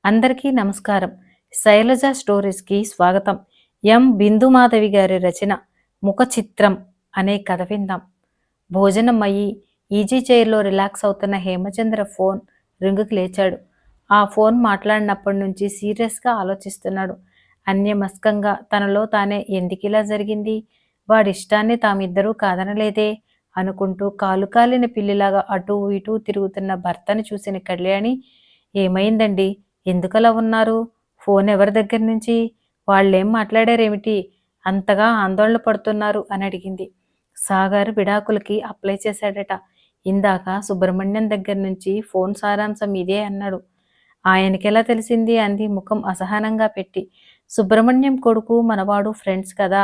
అందరికీ నమస్కారం. శైలజ స్టోరీస్‌కి స్వాగతం. ఎం. బిందుమాధవి గారి రచన 'ముఖ చిత్రం' అనే కథ విందాం. భోజనం అయ్యి ఈజీ చైర్‌లో రిలాక్స్ అవుతున్న హేమచంద్ర ఫోన్ రింగుకి లేచాడు. ఆ ఫోన్ మాట్లాడినప్పటి నుంచి సీరియస్‌గా ఆలోచిస్తున్నాడు. అన్యమస్కంగా తనలో తానే ఎందుకిలా జరిగింది? వాడిష్టాన్ని తామిద్దరూ కాదనలేదే? అనుకుంటూ కాలు కాలిన పిల్లిలాగా అటూ ఇటూ తిరుగుతున్న భర్తని చూసిన కళ్యాణి, ఏమైందండి? ఎందుకలా ఉన్నారు? ఫోన్ ఎవరి దగ్గర నుంచి? వాళ్ళేం మాట్లాడారేమిటి? అంతగా ఆందోళన పడుతున్నారు అని అడిగింది. సాగర్ విడాకులకి అప్లై చేశాడట. ఇందాక సుబ్రహ్మణ్యం దగ్గర నుంచి ఫోన్ సారాంశం ఇదే అన్నాడు. ఆయనకెలా తెలిసింది? అంది ముఖం అసహనంగా పెట్టి. సుబ్రహ్మణ్యం కొడుకు మనవాడు ఫ్రెండ్స్ కదా,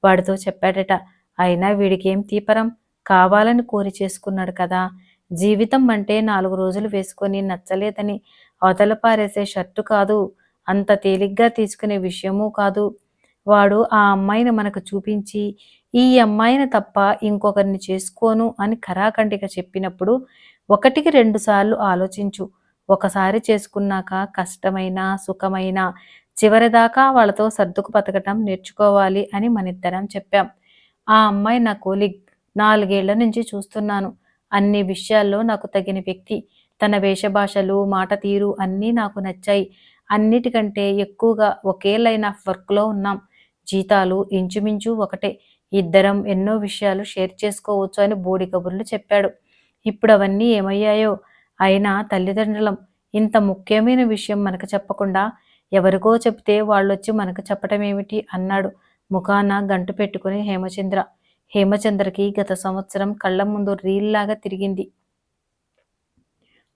వాడితో చెప్పాడట. అయినా వీడికేం తీపరం? కావాలని కోరి చేసుకున్నాడు కదా. జీవితం అంటే 4 రోజులు వేసుకొని నచ్చలేదని అవతల పారేసే షర్టు కాదు. అంత తేలిగ్గా తీసుకునే విషయమూ కాదు. వాడు ఆ అమ్మాయిని మనకు చూపించి, ఈ అమ్మాయిని తప్ప ఇంకొకరిని చేసుకోను అని ఖరాఖండిగా చెప్పినప్పుడు ఒకటికి 2 సార్లు ఆలోచించు. ఒకసారి చేసుకున్నాక కష్టమైనా, సుఖమైనా చివరిదాకా వాళ్ళతో సర్దుకు బతకటం నేర్చుకోవాలి అని మనిద్దరం చెప్పాం. ఆ అమ్మాయి నా కొలీగ్. 4 ఏళ్ల నుంచి చూస్తున్నాను. అన్ని విషయాల్లో నాకు తగిన వ్యక్తి. తన వేషభాషలు, మాట తీరు అన్నీ నాకు నచ్చాయి. అన్నిటికంటే ఎక్కువగా ఒకే లైన్ ఆఫ్ వర్క్‌లో ఉన్నాం. జీతాలు ఇంచుమించు ఒకటే. ఇద్దరం ఎన్నో విషయాలు షేర్ చేసుకోవచ్చు అని బోడి కబుర్లు చెప్పాడు. ఇప్పుడవన్నీ ఏమయ్యాయో? అయినా తల్లిదండ్రులం. ఇంత ముఖ్యమైన విషయం మనకు చెప్పకుండా ఎవరికో చెప్తే వాళ్ళొచ్చి మనకు చెప్పటమేమిటి? అన్నాడు ముఖాన గంటు పెట్టుకుని హేమచంద్ర. హేమచంద్రకి గత సంవత్సరం కళ్ళ ముందు రీల్లాగా తిరిగింది.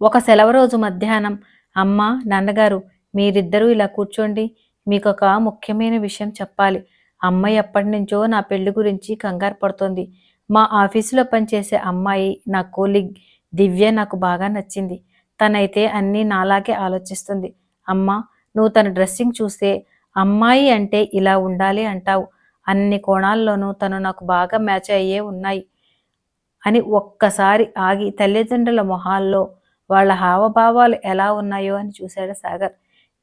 ఒక సెలవు రోజు మధ్యాహ్నం, అమ్మా, నాన్నగారు, మీరిద్దరూ ఇలా కూర్చోండి. మీకొక ముఖ్యమైన విషయం చెప్పాలి. అమ్మాయి ఎప్పటినుంచో నా పెళ్లి గురించి కంగారు పడుతోంది. మా ఆఫీసులో పనిచేసే అమ్మాయి, నా కోలీగ్ దివ్య నాకు బాగా నచ్చింది. తనైతే అన్నీ నాలాగే ఆలోచిస్తుంది. అమ్మా, నువ్వు తన డ్రెస్సింగ్ చూస్తే అమ్మాయి అంటే ఇలా ఉండాలి అంటావు. అన్ని కోణాల్లోనూ తను నాకు బాగా మ్యాచ్ అయ్యే ఉన్నాయి అని ఒక్కసారి ఆగి తల్లిదండ్రుల మొహాల్లో వాళ్ళ హావభావాలు ఎలా ఉన్నాయో అని చూశాడు సాగర్.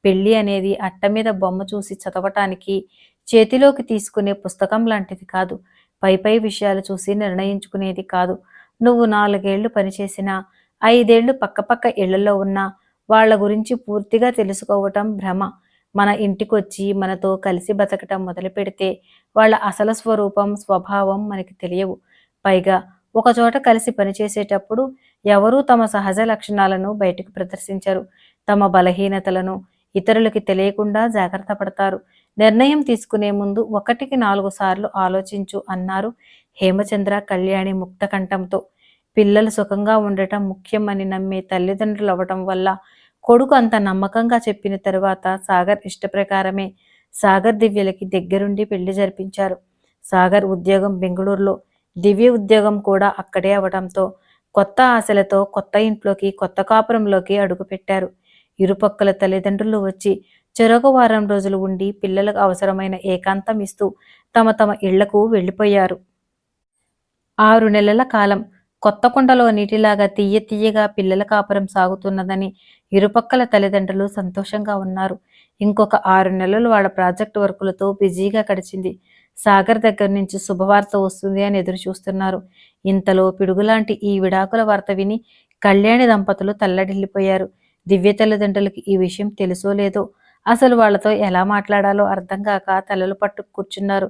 పెళ్లి అనేది అట్ట మీద బొమ్మ చూసి చదవటానికి, చేతిలోకి తీసుకునే పుస్తకం లాంటిది కాదు. పై విషయాలు చూసి నిర్ణయించుకునేది కాదు. నువ్వు 4 ఏళ్లు పనిచేసినా, 5 ఏళ్లు పక్కపక్క ఇళ్లలో ఉన్నా వాళ్ళ గురించి పూర్తిగా తెలుసుకోవటం భ్రమ. మన ఇంటికొచ్చి మనతో కలిసి బతకటం మొదలుపెడితే వాళ్ళ అసలు స్వరూపం, స్వభావం మనకి తెలియవు. పైగా ఒకచోట కలిసి పనిచేసేటప్పుడు ఎవరూ తమ సహజ లక్షణాలను బయటకు ప్రదర్శించరు. తమ బలహీనతలను ఇతరులకి తెలియకుండా జాగ్రత్త పడతారు. నిర్ణయం తీసుకునే ముందు 1కి 4 సార్లు ఆలోచించు అన్నారు హేమచంద్ర కళ్యాణి ముక్తకంఠంతో. పిల్లలు సుఖంగా ఉండటం ముఖ్యం అని నమ్మే తల్లిదండ్రులు అవ్వటం వల్ల కొడుకు అంత నమ్మకంగా చెప్పిన తరువాత సాగర్ ఇష్టప్రకారమే సాగర్ దివ్యలకి దగ్గరుండి పెళ్లి జరిపించారు. సాగర్ ఉద్యోగం బెంగళూరులో, దివ్య ఉద్యోగం కూడా అక్కడే అవడంతో కొత్త ఆశలతో కొత్త ఇంట్లోకి, కొత్త కాపురంలోకి అడుగుపెట్టారు. ఇరుపక్కల తల్లిదండ్రులు వచ్చి చెరొక వారం రోజులు ఉండి పిల్లలకు అవసరమైన ఏకాంతం ఇస్తూ తమ తమ ఇళ్లకు వెళ్ళిపోయారు. 6 నెలల కాలం కొత్త కుండలో నీటిలాగా తియ్య తియ్యగా పిల్లల కాపురం సాగుతున్నదని ఇరుపక్కల తల్లిదండ్రులు సంతోషంగా ఉన్నారు. ఇంకొక 6 నెలలు వాళ్ళ ప్రాజెక్టు వర్కులతో బిజీగా గడిచింది. సాగర్ దగ్గర నుంచి శుభవార్త వస్తుంది అని ఎదురు చూస్తున్నారు. ఇంతలో పిడుగులాంటి ఈ విడాకుల వార్త విని కళ్యాణి దంపతులు తల్లడిల్లిపోయారు. దివ్య తల్లిదండ్రులకి ఈ విషయం తెలుసో లేదో, అసలు వాళ్లతో ఎలా మాట్లాడాలో అర్థం కాక తలలు పట్టు కూర్చున్నారు.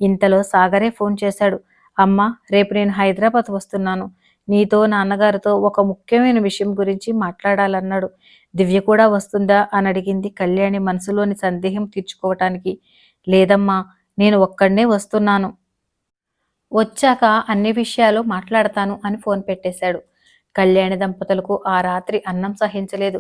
ఇంతలో సాగరే ఫోన్ చేశాడు. అమ్మా, రేపు నేను హైదరాబాద్ వస్తున్నాను. నీతో నాన్నగారితో ఒక ముఖ్యమైన విషయం గురించి మాట్లాడాలన్నాడు. దివ్య కూడా వస్తుందా అని అడిగింది కళ్యాణి మనసులోని సందేహం తీర్చుకోవటానికి. లేదమ్మా, నేను ఒక్కడనే వస్తున్నాను. వచ్చాక అన్ని విషయాలు మాట్లాడతాను అని ఫోన్ పెట్టేశాడు. కళ్యాణి దంపతులకు ఆ రాత్రి అన్నం సహించలేదు.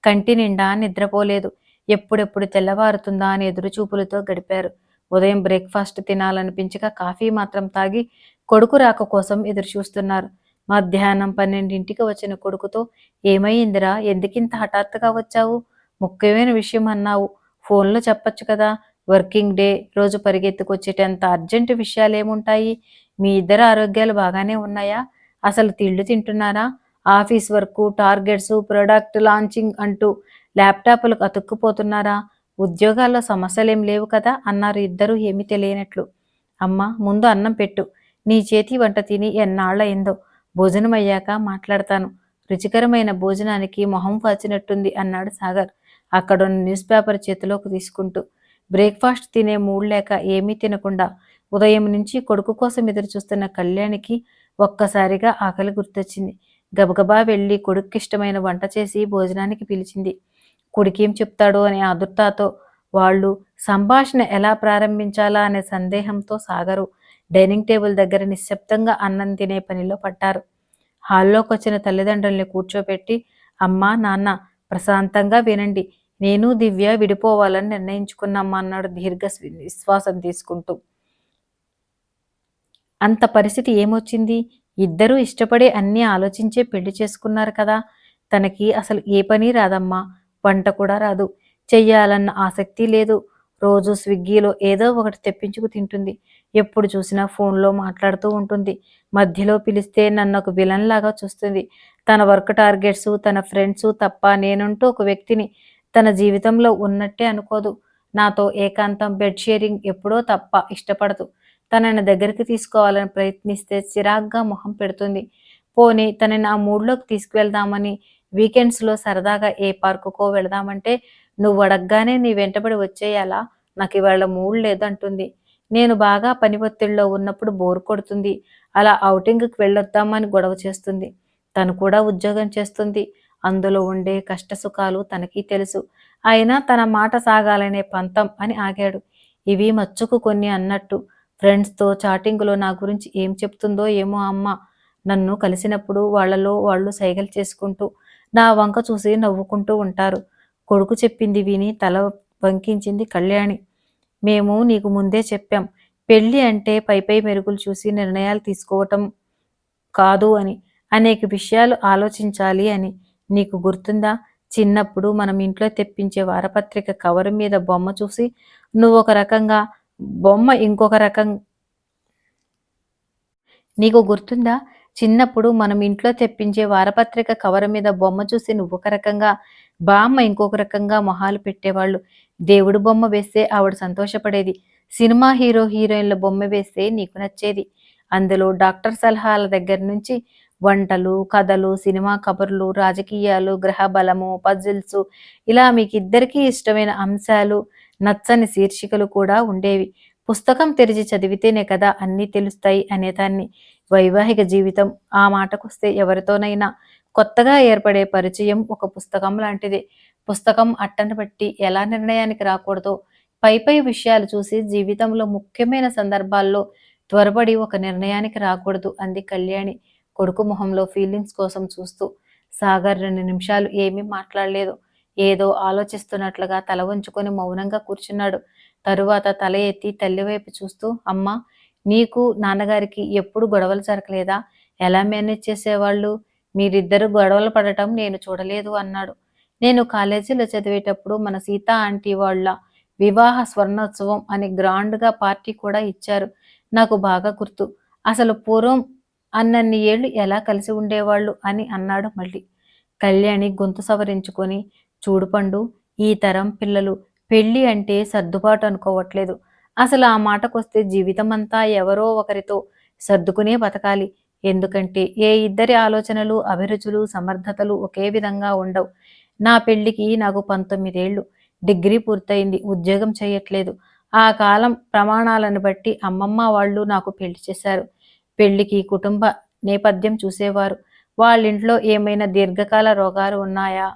కంటి నిండా నిద్రపోలేదు. ఎప్పుడెప్పుడు తెల్లవారుతుందా అని ఎదురుచూపులతో గడిపారు. ఉదయం బ్రేక్ఫాస్ట్ తినాలనిపించక కాఫీ మాత్రం తాగి కొడుకు రాక కోసం ఎదురుచూస్తున్నారు. మధ్యాహ్నం 12ంటికి వచ్చిన కొడుకుతో, ఏమైందిరా, ఎందుకింత హఠాత్తుగా వచ్చావు? ముఖ్యమైన విషయం అన్నావు, ఫోన్లో చెప్పొచ్చు కదా. వర్కింగ్ డే రోజు పరిగెత్తుకొచ్చేటంత అర్జెంటు విషయాలేముంటాయి? మీ ఇద్దరి ఆరోగ్యాలు బాగానే ఉన్నాయా? అసలు తిండ్లు తింటున్నారా? Office work, targets, product launching అంటూ ల్యాప్టాప్లకు అతుక్కుపోతున్నారా? ఉద్యోగాల్లో సమస్యలేం లేవు కదా అన్నారు ఇద్దరూ ఏమీ తెలియనట్లు. అమ్మా ముందు అన్నం పెట్టు. నీ చేతి వంట తిని ఎన్నాళ్ళయిందో. భోజనమయ్యాక మాట్లాడతాను. రుచికరమైన భోజనానికి మొహం వాచినట్టుంది అన్నాడు సాగర్ అక్కడున్న న్యూస్ పేపర్ చేతిలోకి తీసుకుంటూ. బ్రేక్ఫాస్ట్ తినే మూడ్ లేక ఏమీ తినకుండా ఉదయం నుంచి కొడుకు కోసం ఎదురు చూస్తున్న కళ్యాణికి ఒక్కసారిగా ఆకలి గుర్తొచ్చింది. గబగబా వెళ్ళి కొడుక్కిష్టమైన వంట చేసి భోజనానికి పిలిచింది. కొడుకేం చెప్తాడో అనే ఆదుర్దాతో వాళ్ళు సంభాషణ ఎలా ప్రారంభించాలా అనే సందేహంతో సాగరు డైనింగ్ టేబుల్ దగ్గర నిశ్శబ్దంగా అన్నం తినే పనిలో పడ్డారు. హాల్లోకొచ్చిన తల్లిదండ్రుల్ని కూర్చోపెట్టి, అమ్మా నాన్న ప్రశాంతంగా వినండి. నేను దివ్య విడిపోవాలని నిర్ణయించుకున్నామ్మా అన్నాడు నిశ్వాసం తీసుకుంటూ. అంత పరిస్థితి ఏమొచ్చింది? ఇద్దరూ ఇష్టపడే అన్నీ ఆలోచించే పెళ్లి చేసుకున్నారు కదా! తనకి అసలు ఏ పని రాదమ్మా. వంట కూడా రాదు. చెయ్యాలన్న ఆసక్తి లేదు. రోజూ స్విగ్గీలో ఏదో ఒకటి తెప్పించుకు తింటుంది. ఎప్పుడు చూసినా ఫోన్‌లో మాట్లాడుతూ ఉంటుంది. మధ్యలో పిలిస్తే నన్నొక విలన్‌లాగా చూస్తుంది. తన వర్క్ టార్గెట్సు, తన ఫ్రెండ్సు తప్ప నేనంటూ ఒక వ్యక్తిని తన జీవితంలో ఉన్నట్టే అనుకోదు. నాతో ఏకాంతం, బెడ్ షేరింగ్ ఎప్పుడో తప్ప ఇష్టపడదు. తనని దగ్గరికి తీసుకోవాలని ప్రయత్నిస్తే చిరాగ్గా మొహం పెడుతుంది. పోనీ తనని ఆ మూడ్‌లోకి తీసుకువెళ్దామని వీకెండ్స్‌లో సరదాగా ఏ పార్కుకో వెళదామంటే, నువ్వడగ్గానే నీ వెంటబడి వచ్చేయాలా? నాకివాళ మూడ్ లేదు అంటుంది. నేను బాగా పని ఒత్తిడిలో ఉన్నప్పుడు బోర్ కొడుతుంది. అలా ఔటింగ్‌కి వెళ్ళొద్దామని గొడవ చేస్తుంది. తను కూడా ఉద్యోగం చేస్తుంది. అందులో ఉండే కష్టసుఖాలు తనకి తెలుసు. అయినా తన మాట సాగాలనే పంతం అని ఆగాడు. ఇవి మచ్చుకు కొన్ని అన్నట్టు. ఫ్రెండ్స్‌తో చాటింగ్‌లో నా గురించి ఏం చెప్తుందో ఏమో అమ్మ. నన్ను కలిసినప్పుడు వాళ్ళలో వాళ్ళు సైగలు చేసుకుంటూ, నా వంక చూసి నవ్వుకుంటూ ఉంటారు. కొడుకు చెప్పింది విని తల వంకించింది కళ్యాణి. మేము నీకు ముందే చెప్పాం. పెళ్లి అంటే పైపై మెరుగులు చూసి నిర్ణయాలు తీసుకోవటం కాదు అని. అనేక విషయాలు ఆలోచించాలి అని. నీకు గుర్తుందా? చిన్నప్పుడు మనం ఇంట్లో తెప్పించే వారపత్రిక కవరు మీద బొమ్మ చూసి నువ్వొక రకంగా, బొమ్మ ఇంకొక రకం నీకు గుర్తుందా? చిన్నప్పుడు మనం ఇంట్లో తెప్పించే వారపత్రిక కవరు మీద బొమ్మ చూసి నువ్వొక రకంగా, బామ్మ ఇంకొక రకంగా మొహాలు పెట్టేవాళ్ళు. దేవుడి బొమ్మ వేస్తే ఆవిడ సంతోషపడేది. సినిమా హీరో, హీరోయిన్‌ల బొమ్మ వేస్తే నీకు నచ్చేది. అందులో డాక్టర్ సలహాల దగ్గర నుంచి వంటలు, కథలు, సినిమా కబుర్లు, రాజకీయాలు, గ్రహ బలము, పజిల్సు ఇలా మీకిద్దరికీ ఇష్టమైన అంశాలు, నచ్చని శీర్షికలు కూడా ఉండేవి. పుస్తకం తెరిచి చదివితేనే కదా అన్నీ తెలుస్తాయి అనేదాన్ని. వైవాహిక జీవితం ఆ మాటకొస్తే ఎవరితోనైనా కొత్తగా ఏర్పడే పరిచయం ఒక పుస్తకం లాంటిదే. పుస్తకం అట్టన పెట్టి ఎలా నిర్ణయానికి రాకూడదో, పైపై విషయాలు చూసి జీవితంలో ముఖ్యమైన సందర్భాల్లో త్వరపడి ఒక నిర్ణయానికి రాకూడదు అంది కళ్యాణి కొడుకు మొహంలో ఫీలింగ్స్ కోసం చూస్తూ. సాగర్ 2 నిమిషాలు ఏమీ మాట్లాడలేదు. ఏదో ఆలోచిస్తున్నట్లుగా తల వంచుకొని మౌనంగా కూర్చున్నాడు. తరువాత తల ఎత్తి తల్లివైపు చూస్తూ, అమ్మా నీకు నాన్నగారికి ఎప్పుడు గొడవలు జరగలేదా? ఎలా మేనేజ్ చేసేవాళ్ళు? మీరిద్దరు గొడవలు పడటం నేను చూడలేదు అన్నాడు. నేను కాలేజీలో చదివేటప్పుడు మన సీతా ఆంటీ వాళ్ళ వివాహ స్వర్ణోత్సవం అని గ్రాండ్‌గా పార్టీ కూడా ఇచ్చారు. నాకు బాగా గుర్తు. అసలు పూర్వం అన్నన్ని ఏళ్ళు ఎలా కలిసి ఉండేవాళ్ళు అని అన్నాడు మళ్ళీ. కళ్యాణి గొంతు సవరించుకొని, చూడు పండు, ఈ తరం పిల్లలు పెళ్లి అంటే సర్దుబాటు అనుకోవట్లేదు. అసలు ఆ మాటకొస్తే జీవితమంతా ఎవరో ఒకరితో సర్దుకునే బతకాలి. ఎందుకంటే ఏ ఇద్దరి ఆలోచనలు, అభిరుచులు, సమర్థతలు ఒకే విధంగా ఉండవు. నా పెళ్లికి నాకు 19 ఏళ్ళు. డిగ్రీ పూర్తయింది. ఉద్యోగం చేయట్లేదు. ఆ కాలం ప్రమాణాలను బట్టి అమ్మమ్మ వాళ్ళు నాకు పెళ్లి చేశారు. పెళ్లికి కుటుంబ నేపథ్యం చూసేవారు. వాళ్ళింట్లో ఏమైనా దీర్ఘకాల రోగాలు ఉన్నాయా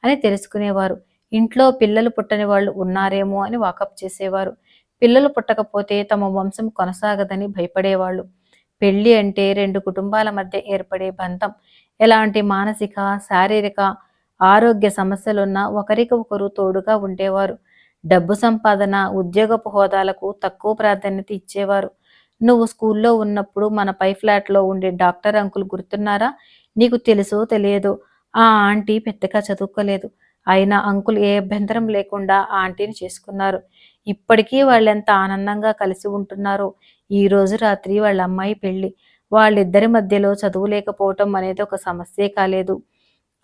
అని తెలుసుకునేవారు. ఇంట్లో పిల్లలు పుట్టని వాళ్ళు ఉన్నారేమో అని వాకప్ చేసేవారు. పిల్లలు పుట్టకపోతే తమ వంశం కొనసాగదని భయపడేవాళ్ళు. పెళ్లి అంటే 2 కుటుంబాల మధ్య ఏర్పడే బంధం. ఎలాంటి మానసిక, శారీరక ఆరోగ్య సమస్యలున్నా ఒకరికి ఒకరు తోడుగా ఉండేవారు. డబ్బు సంపాదన, ఉద్యోగపు హోదాలకు తక్కువ ప్రాధాన్యత ఇచ్చేవారు. నువ్వు స్కూల్లో ఉన్నప్పుడు మన పై ఫ్లాట్‌లో ఉండే డాక్టర్ అంకుల్ గుర్తున్నారా? నీకు తెలుసో తెలియదో ఆ ఆంటీ పెద్దగా చదువుకోలేదు. అయినా అంకుల్ ఏ అభ్యంతరం లేకుండా ఆ ఆంటీని చేసుకున్నారు. ఇప్పటికీ వాళ్ళెంత ఆనందంగా కలిసి ఉంటున్నారో. ఈరోజు రాత్రి వాళ్ళ అమ్మాయి పెళ్లి. వాళ్ళిద్దరి మధ్యలో చదువు లేకపోవటం అనేది ఒక సమస్యే కాలేదు.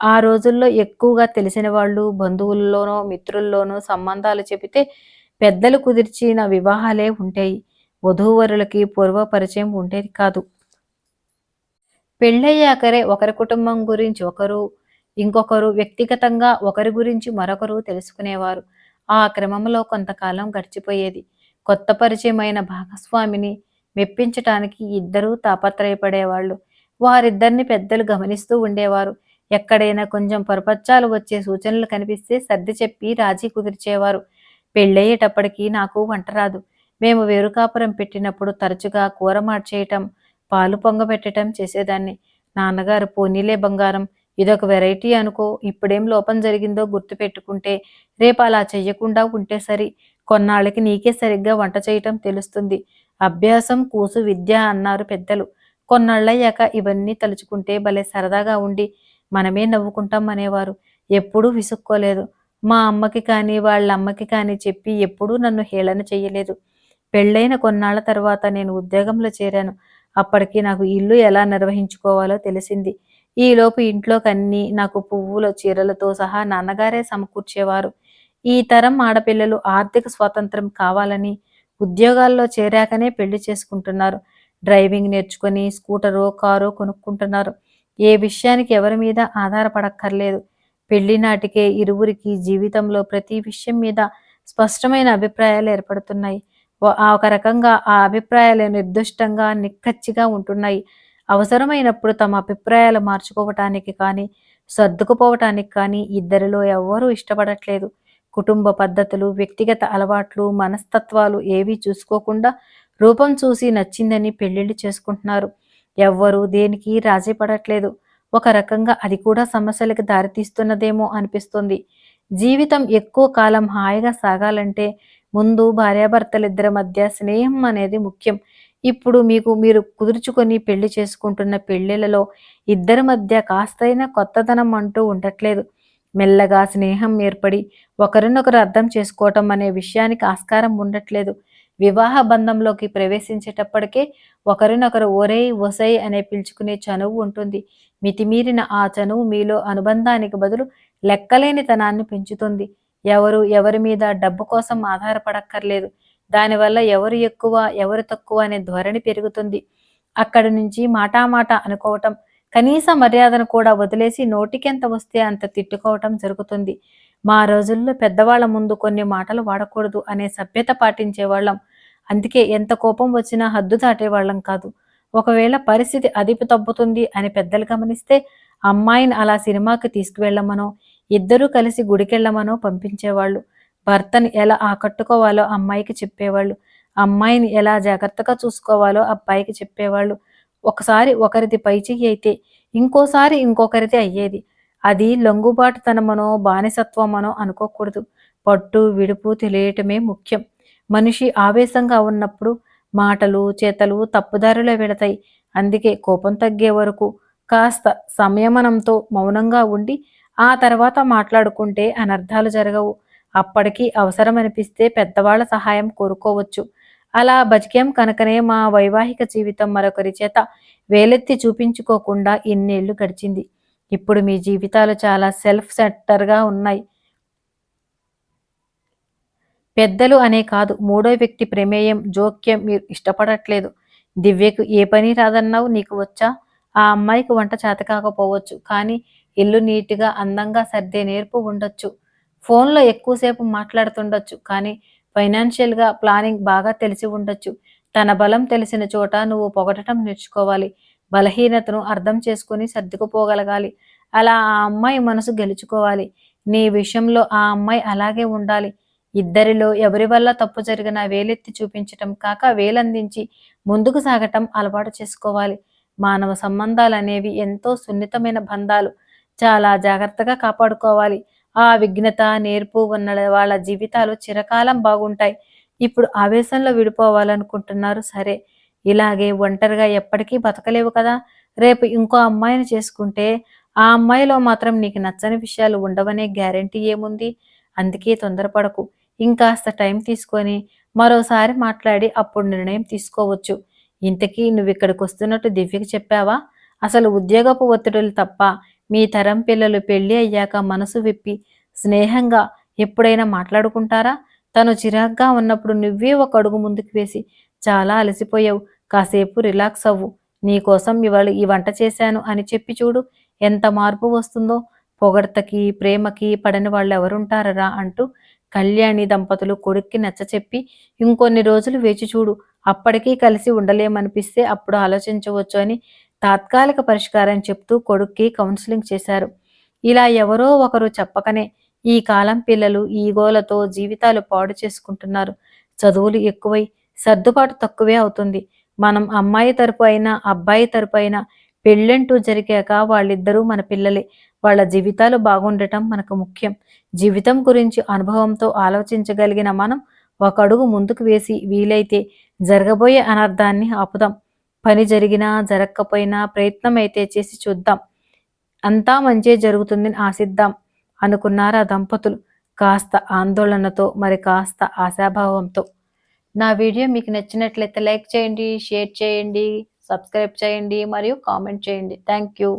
ఆ రోజుల్లో ఎక్కువగా తెలిసిన వాళ్ళు, బంధువుల్లోనో, మిత్రుల్లోనో సంబంధాలు చెబితే పెద్దలు కుదిర్చిన వివాహాలే ఉంటాయి. వధూవరులకి పూర్వ పరిచయం ఉండేది కాదు. పెళ్ళయ్యాకరే ఒకరి కుటుంబం గురించి ఒకరు, ఇంకొకరు వ్యక్తిగతంగా ఒకరి గురించి మరొకరు తెలుసుకునేవారు. ఆ క్రమంలో కొంతకాలం గడిచిపోయేది. కొత్త పరిచయమైన భాగస్వామిని మెప్పించటానికి ఇద్దరూ తాపత్రయపడేవాళ్ళు. వారిద్దరిని పెద్దలు గమనిస్తూ ఉండేవారు. ఎక్కడైనా కొంచెం పొరపచ్చాలు వచ్చే సూచనలు కనిపిస్తే సర్ది చెప్పి రాజీ కుదిర్చేవారు. పెళ్ళయ్యేటప్పటికి నాకు వంట రాదు. మేము వేరు కాపురం పెట్టినప్పుడు తరచుగా కూర మార్చేయటం, పాలు పొంగబెట్టటం చేసేదాన్ని. నాన్నగారు పోనీలే బంగారం, ఇదొక వెరైటీ అనుకో, ఇప్పుడేం లోపం జరిగిందో గుర్తుపెట్టుకుంటే రేపు అలా చెయ్యకుండా ఉంటే సరి. కొన్నాళ్ళకి నీకే సరిగ్గా వంట చేయటం తెలుస్తుంది. అభ్యాసం కూసు విద్య అన్నారు పెద్దలు. కొన్నాళ్ళయ్యాక ఇవన్నీ తలుచుకుంటే భలే సరదాగా ఉండి మనమే నవ్వుకుంటాం అనేవారు. ఎప్పుడూ విసుక్కోలేదు. మా అమ్మకి కానీ, వాళ్ళ అమ్మకి కానీ చెప్పి ఎప్పుడూ నన్ను హేళన చెయ్యలేదు. పెళ్ళైన కొన్నాళ్ల తర్వాత నేను ఉద్యోగంలో చేరాను. అప్పటికి నాకు ఇల్లు ఎలా నిర్వహించుకోవాలో తెలిసింది. ఈలోపు ఇంట్లోకన్నీ నాకు పువ్వుల చీరలతో సహా నాన్నగారే సమకూర్చేవారు. ఈ తరం ఆడపిల్లలు ఆర్థిక స్వాతంత్రం కావాలని ఉద్యోగాల్లో చేరాకనే పెళ్లి చేసుకుంటున్నారు. డ్రైవింగ్ నేర్చుకొని స్కూటరో, కారో కొనుక్కుంటున్నారు. ఏ విషయానికి ఎవరి మీద ఆధారపడక్కర్లేదు. పెళ్లి నాటికే ఇరువురికి జీవితంలో ప్రతి విషయం మీద స్పష్టమైన అభిప్రాయాలు ఏర్పడుతున్నాయి. ఒక రకంగా ఆ అభిప్రాయాలు నిర్దిష్టంగా, నిక్కచ్చిగా ఉంటున్నాయి. అవసరమైనప్పుడు తమ అభిప్రాయాలు మార్చుకోవటానికి కానీ, సర్దుకుపోవటానికి కానీ ఇద్దరిలో ఎవ్వరూ ఇష్టపడట్లేదు. కుటుంబ పద్ధతులు, వ్యక్తిగత అలవాట్లు, మనస్తత్వాలు ఏవీ చూసుకోకుండా రూపం చూసి నచ్చిందని పెళ్లిళ్లు చేసుకుంటున్నారు. ఎవ్వరూ దేనికి రాజీ పడట్లేదు. ఒక రకంగా అది కూడా సమస్యలకు దారితీస్తున్నదేమో అనిపిస్తుంది. జీవితం ఎక్కువ కాలం హాయిగా సాగాలంటే ముందు భార్యాభర్తలిద్దరి మధ్య స్నేహం అనేది ముఖ్యం. ఇప్పుడు మీరు కుదుర్చుకొని పెళ్లి చేసుకుంటున్న పెళ్ళిళ్ళలో ఇద్దరి మధ్య కాస్తైనా కొత్తదనం అంటూ ఉండట్లేదు. మెల్లగా స్నేహం ఏర్పడి ఒకరినొకరు అర్థం చేసుకోవటం అనే విషయానికి ఆస్కారం ఉండట్లేదు. వివాహ బంధంలోకి ప్రవేశించేటప్పటికే ఒకరినొకరు ఒరేయ్ ఒసై అనే పిలుచుకునే చనువు ఉంటుంది. మితిమీరిన ఆ చనువు మీలో అనుబంధానికి బదులు లెక్కలేనితనాన్ని పెంచుతుంది. ఎవరు ఎవరి మీద డబ్బు కోసం ఆధారపడక్కర్లేదు. దానివల్ల ఎవరు ఎక్కువ, ఎవరు తక్కువ అనే ధోరణి పెరుగుతుంది. అక్కడి నుంచి మాటామాట అనుకోవటం, కనీస మర్యాదను కూడా వదిలేసి నోటికెంత వస్తే అంత తిట్టుకోవటం జరుగుతుంది. మా రోజుల్లో పెద్దవాళ్ల ముందు కొన్ని మాటలు వాడకూడదు అనే సభ్యత పాటించేవాళ్ళం. అందుకే ఎంత కోపం వచ్చినా హద్దు దాటేవాళ్ళం కాదు. ఒకవేళ పరిస్థితి అదుపు తప్పుతుంది అని పెద్దలు గమనిస్తే అమ్మాయిని అలా సినిమాకి తీసుకువెళ్ళమనో, ఇద్దరూ కలిసి గుడికెళ్ళమనో పంపించేవాళ్ళు. భర్తని ఎలా ఆకట్టుకోవాలో అమ్మాయికి చెప్పేవాళ్ళు. అమ్మాయిని ఎలా జాగ్రత్తగా చూసుకోవాలో అబ్బాయికి చెప్పేవాళ్ళు. ఒకసారి ఒకరిది పైచెయ్యి అయితే ఇంకోసారి ఇంకొకరిది అయ్యేది. అది లొంగుబాటుతనమనో, బానిసత్వమనో అనుకోకూడదు. పట్టు, విడుపు తెలియటమే ముఖ్యం. మనిషి ఆవేశంగా ఉన్నప్పుడు మాటలు, చేతలు తప్పుదారిలో వెడతాయి. అందుకే కోపం తగ్గే వరకు కాస్త సంయమనంతో మౌనంగా ఉండి ఆ తర్వాత మాట్లాడుకుంటే అనర్థాలు జరగవు. అప్పటికి అవసరమనిపిస్తే పెద్దవాళ్ల సహాయం కోరుకోవచ్చు. అలా బతికాం కనుకనే మా వైవాహిక జీవితం మరొకరి చేత వేలెత్తి చూపించుకోకుండా ఇన్నేళ్లు గడిచింది. ఇప్పుడు మీ జీవితాలు చాలా సెల్ఫ్ సెంటర్‌గా ఉన్నాయి. పెద్దలు అనే కాదు, మూడో వ్యక్తి ప్రమేయం, జోక్యం మీరు ఇష్టపడట్లేదు. దివ్యకు ఏ పని రాదన్నావు, నీకు వచ్చా? ఆ అమ్మాయికి వంట చేతకాకపోవచ్చు. కానీ ఇల్లు నీట్‌గా, అందంగా సర్దే నేర్పు ఉండొచ్చు. ఫోన్‌లో ఎక్కువసేపు మాట్లాడుతుండొచ్చు. కానీ ఫైనాన్షియల్‌గా ప్లానింగ్ బాగా తెలిసి ఉండొచ్చు. తన బలం తెలిసిన చోట నువ్వు పొగడటం నేర్చుకోవాలి. బలహీనతను అర్థం చేసుకొని సర్దుకుపోగలగాలి. అలా ఆ అమ్మాయి మనసు గెలుచుకోవాలి. నీ విషయంలో ఆ అమ్మాయి అలాగే ఉండాలి. ఇద్దరిలో ఎవరి వల్ల తప్పు జరిగినా వేలెత్తి చూపించటం కాక వేలందించి ముందుకు సాగటం అలవాటు చేసుకోవాలి. మానవ సంబంధాలనేవి ఎంతో సున్నితమైన బంధాలు. చాలా జాగ్రత్తగా కాపాడుకోవాలి. ఆ విఘ్నత, నేర్పు ఉన్న వాళ్ళ జీవితాలు చిరకాలం బాగుంటాయి. ఇప్పుడు ఆవేశంలో విడిపోవాలనుకుంటున్నారు సరే. ఇలాగే ఒంటరిగా ఎప్పటికీ బతకలేవు కదా! రేపు ఇంకో అమ్మాయిని చేసుకుంటే ఆ అమ్మాయిలో మాత్రం నీకు నచ్చని విషయాలు ఉండవనే గ్యారంటీ ఏముంది? అందుకే తొందరపడకు. ఇంకాస్త టైం తీసుకొని మరోసారి మాట్లాడి అప్పుడు నిర్ణయం తీసుకోవచ్చు. ఇంతకీ నువ్విక్కడికొస్తున్నట్టు దివ్యకి చెప్పావా? అసలు ఉద్యోగపు ఒత్తిడులు తప్ప మీ తరం పిల్లలు పెళ్లి అయ్యాక మనసు విప్పి స్నేహంగా ఎప్పుడైనా మాట్లాడుకుంటారా? తను చిరాగ్గా ఉన్నప్పుడు నువ్వే ఒక అడుగు ముందుకు వేసి, చాలా అలసిపోయావు, కాసేపు రిలాక్స్ అవ్వు, నీకోసం ఇవాళ ఈ వంట చేశాను అని చెప్పి చూడు, ఎంత మార్పు వస్తుందో. పొగడ్తకి ప్రేమకి పడని వాళ్ళు ఎవరుంటారరా అంటూ కళ్యాణి దంపతులు కొడుక్కి నచ్చచెప్పి, ఇంకొన్ని రోజులు వేచి చూడు, అప్పటికీ కలిసి ఉండలేమనిపిస్తే అప్పుడు ఆలోచించవచ్చు అని తాత్కాలిక పరిష్కారం చెప్తూ కొడుక్కి కౌన్సిలింగ్ చేశారు. ఇలా ఎవరో ఒకరు చెప్పకనే ఈ కాలం పిల్లలు ఈగోలతో జీవితాలు పాడు చేసుకుంటున్నారు. చదువులు ఎక్కువై సర్దుబాటు తక్కువే అవుతుంది. మనం అమ్మాయి తరపు అయినా అబ్బాయి తరపు అయినా పెళ్ళంటూ జరిగాక వాళ్ళిద్దరూ మన పిల్లలే. వాళ్ళ జీవితాలు బాగుండటం మనకు ముఖ్యం. జీవితం గురించి అనుభవంతో ఆలోచించగలిగిన మనం ఒక అడుగు ముందుకు వేసి వీలైతే జరగబోయే అనర్థాన్ని ఆపుదాం. పని జరిగినా జరగకపోయినా ప్రయత్నం అయితే చేసి చూద్దాం. అంతా మంచే జరుగుతుందని ఆశిద్దాం అనుకున్నారు ఆ దంపతులు. కాస్త ఆందోళనతో, మరి కాస్త ఆశాభావంతో. నా వీడియో మీకు నచ్చినట్లయితే లైక్ చేయండి, షేర్ చేయండి, సబ్స్క్రైబ్ చేయండి మరియు కామెంట్ చేయండి. Thank you.